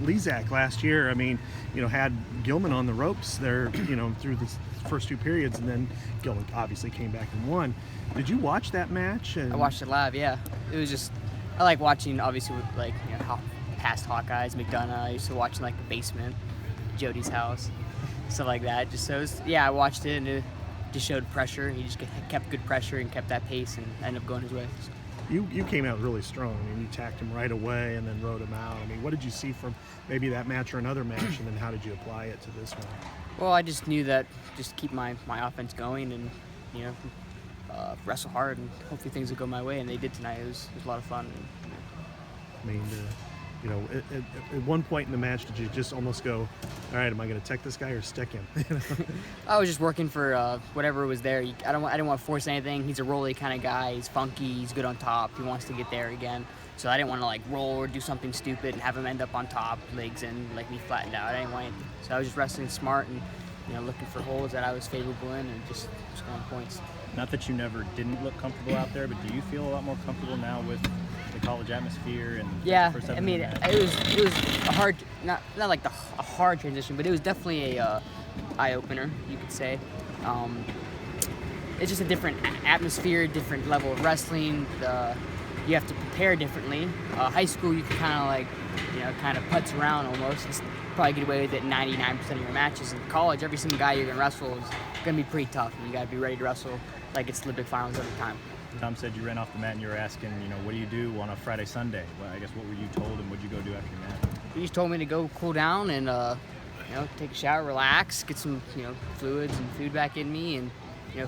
Lizak last year, I mean, had Gilman on the ropes there, through the first two periods, and then Gilman obviously came back and won. Did you watch that match? I watched it live. Yeah, it was just I like watching. Obviously, with how past Hawkeyes, McDonough. I used to watch in like the basement, Jody's house, stuff like that. Just so it was, I watched it and it just showed pressure. He just kept good pressure and kept that pace and ended up going his way. So. You came out really strong. I mean, you tacked him right away and then rode him out. I mean, what did you see from maybe that match or another match, and then how did you apply it to this one? Well, I just knew that just keep my offense going and, wrestle hard, and hopefully things would go my way, and they did tonight. It was a lot of fun. I mean, at one point in the match, did you just almost go, all right, am I going to tech this guy or stick him? I was just working for whatever was there. I didn't want to force anything. He's a rolly kind of guy. He's funky. He's good on top. He wants to get there again. So I didn't want to roll or do something stupid and have him end up on top, legs in, me flattened out. I didn't want anything. So I was just wrestling smart and looking for holes that I was favorable in and just scoring points. Not that you never didn't look comfortable out there, but do you feel a lot more comfortable now with the college atmosphere and I mean, it was a hard, not like a hard transition, but it was definitely a eye opener, you could say. It's just a different atmosphere, different level of wrestling. You have to prepare differently. High school, you can kind of putz around almost. It's probably get away with it 99% of your matches. In college, every single guy you're gonna wrestle is gonna be pretty tough, and you gotta be ready to wrestle like it's the big finals every time. Tom said you ran off the mat and you were asking, what do you do on a Friday, Sunday? Well, I guess what were you told and what did you go do after your match? He just told me to go cool down and take a shower, relax, get some fluids and food back in me, and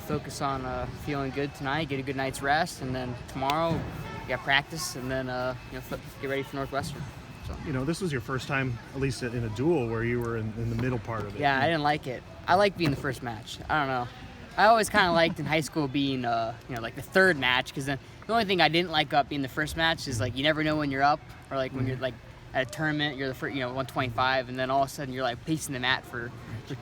focus on feeling good tonight, get a good night's rest, and then tomorrow we got practice, and then get ready for Northwestern. So. This was your first time, at least in a duel, where you were in the middle part of it. Yeah, I didn't like it. I like being the first match. I don't know. I always kind of liked in high school being, like the third match, because then the only thing I didn't like about being the first match is you never know when you're up, or when you're at a tournament, you're the first, 125, and then all of a sudden you're pacing the mat for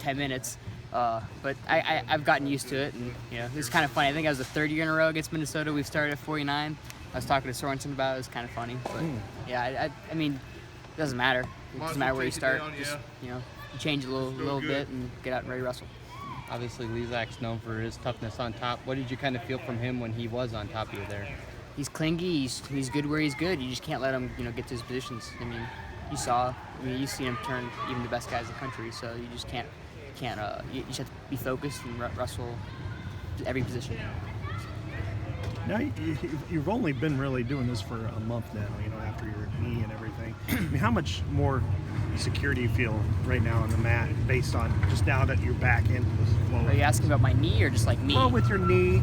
10 minutes. But I've gotten used to it, and it was kind of funny. I think I was the third year in a row against Minnesota. We've started at 49. I was talking to Sorensen about it. It was kind of funny, but I mean, it doesn't matter. It doesn't matter where you start. Just you change a little bit and get out and ready to wrestle. Obviously, Lizak's known for his toughness on top. What did you kind of feel from him when he was on top of you there? He's clingy. He's good where he's good. You just can't let him, get to his positions. I mean, you see him turn even the best guys in the country. So you just can't. You just have to be focused and wrestle every position. Now, you've only been really doing this for a month now, after your knee and everything. I mean, how much more secure do you feel right now on the mat based on just now that you're back into this flow? Are you asking about my knee or just me? Well, with your knee,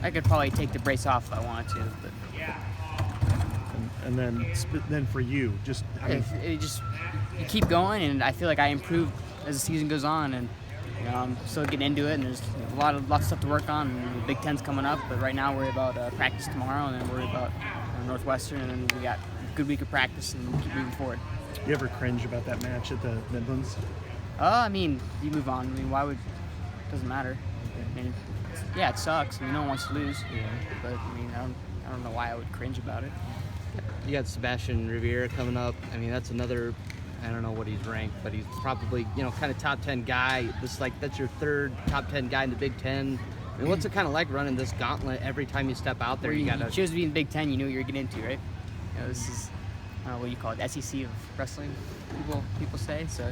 I could probably take the brace off if I wanted to. But. And then for you, you keep going, and I feel like I improve as the season goes on, and I'm still getting into it, and there's lots of stuff to work on. And the Big Ten's coming up, but right now worry about practice tomorrow, and then worry about Northwestern, and then we got a good week of practice, and we'll keep moving forward. You ever cringe about that match at the Midlands? I mean, you move on. I mean, why would? It doesn't matter. I mean, it sucks. I mean, no one wants to lose. Yeah. But I mean, I don't know why I would cringe about it. You got Sebastian Rivera coming up. I mean, that's another. I don't know what he's ranked, but he's probably kind of top 10 guy. That's your third top 10 guy in the Big Ten. I mean, what's it kind of like running this gauntlet every time you step out there? You choose to be in the Big Ten. You know what you're getting into, right? This is I don't know what you call it, SEC of wrestling. People say so.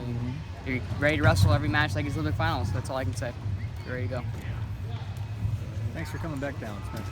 You're ready to wrestle every match like it's Olympic finals. That's all I can say. You're ready to go. Thanks for coming back down, Spencer.